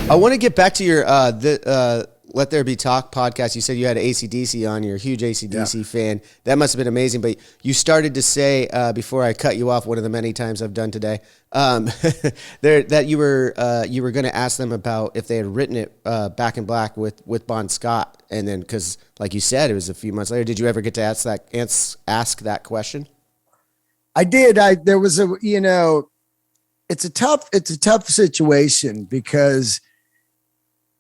I want to get back to your Let There Be Talk podcast. You said you had ACDC on. You're a huge ACDC fan. That must have been amazing. But you started to say, before I cut you off, one of the many times I've done today, that you were going to ask them about if they had written it Back in Black with Bon Scott. And then, because like you said, it was a few months later. Did you ever get to ask that question? I did. There was it's a tough situation because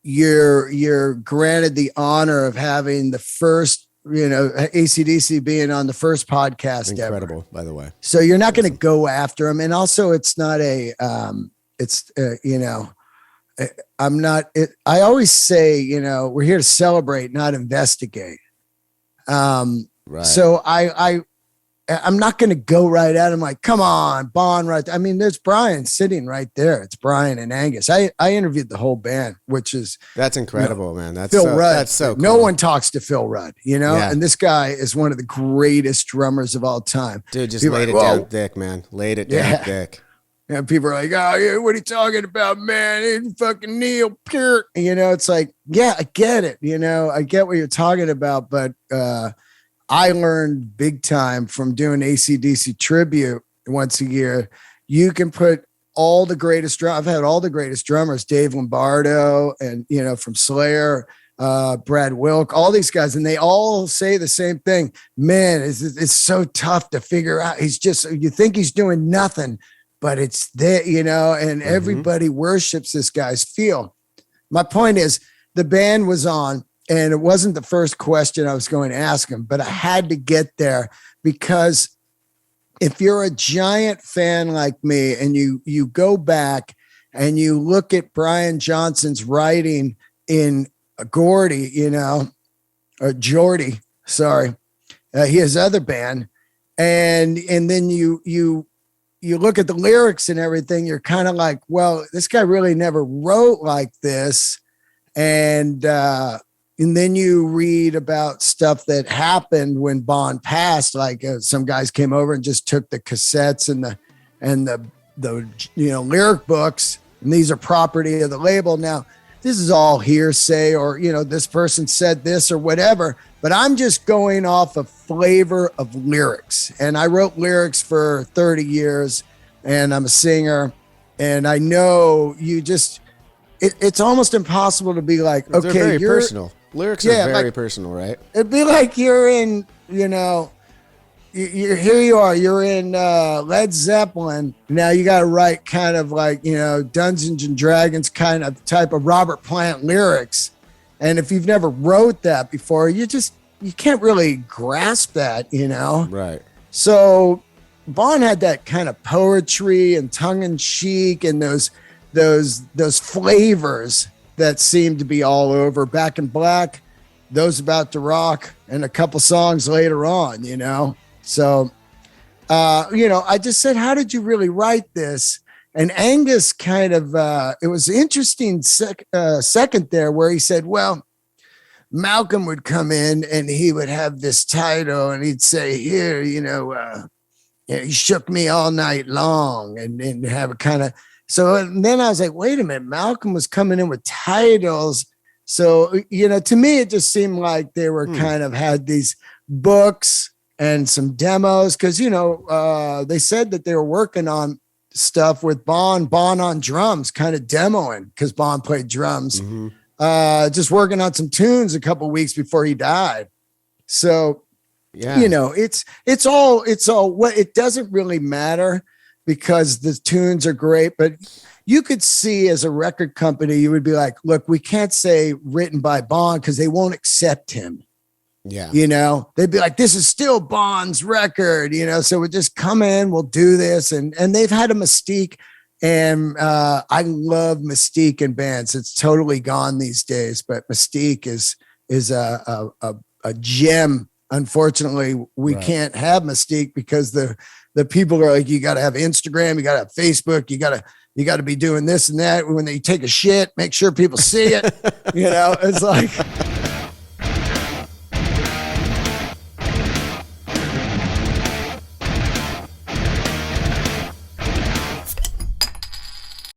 you're granted the honor of having the first, ACDC being on the first podcast. Incredible, ever. By the way. So you're not going to go after them. And also it's not I always say, we're here to celebrate, not investigate. Right. So I'm not going to go right at him like, come on, Bon, right. I mean, there's Brian sitting right there. It's Brian and Angus. I interviewed the whole band, that's incredible, man. That's Phil Rudd. That's so cool. No one talks to Phil Rudd, and this guy is one of the greatest drummers of all time. Dude, just laid it down thick, man. Laid it down thick. And people are like, oh, yeah, what are you talking about, man? It's fucking Neil Peart. It's like, yeah, I get it. I get what you're talking about, but I learned big time from doing ACDC tribute once a year. You can put all the greatest I've had all the greatest drummers, Dave Lombardo and, from Slayer, Brad Wilk, all these guys. And they all say the same thing. Man, it's so tough to figure out. You think he's doing nothing, but it's there, and everybody worships this guy's feel. My point is the band was on. And it wasn't the first question I was going to ask him, but I had to get there because if you're a giant fan like me and you go back and you look at Brian Johnson's writing in Gordy, or Geordie, sorry, his other band, and then you look at the lyrics and everything, you're kind of like, well, this guy really never wrote like this, and then you read about stuff that happened when Bon passed, like some guys came over and just took the cassettes and the lyric books, and these are property of the label. Now, this is all hearsay, or this person said this or whatever, but I'm just going off a flavor of lyrics. And I wrote lyrics for 30 years, and I'm a singer, and I know it's almost impossible to be like, They're okay, very personal. Lyrics are very personal, right? It'd be like you're in, here you are, you're in Led Zeppelin. Now you got to write kind of like, Dungeons and Dragons kind of type of Robert Plant lyrics. And if you've never wrote that before, you can't really grasp that, Right. So Bon had that kind of poetry and tongue in cheek and those flavors that seemed to be all over. Back in Black, Those About to Rock, and a couple songs later on, So, I just said, how did you really write this? And Angus kind of, it was interesting second there where he said, well, Malcolm would come in and he would have this title and he'd say, here, he shook me all night long, and have a kind of, so and then I was like, wait a minute, Malcolm was coming in with titles. So, to me, it just seemed like they were kind of had these books and some demos. Cause they said that they were working on stuff with Bon on drums, kind of demoing, cause Bon played drums, just working on some tunes a couple of weeks before he died. So, yeah, it's all what it doesn't really matter, because the tunes are great, but you could see as a record company, you would be like, look, we can't say written by Bon because they won't accept him. Yeah. They'd be like, this is still Bon's record, so we just come in, we'll do this. And they've had a mystique, and I love mystique in bands. It's totally gone these days, but mystique is a gem. Unfortunately, we can't have mystique because the people are like, you got to have Instagram, you got to have Facebook, you got to be doing this and that. When they take a shit, make sure people see it. It's like,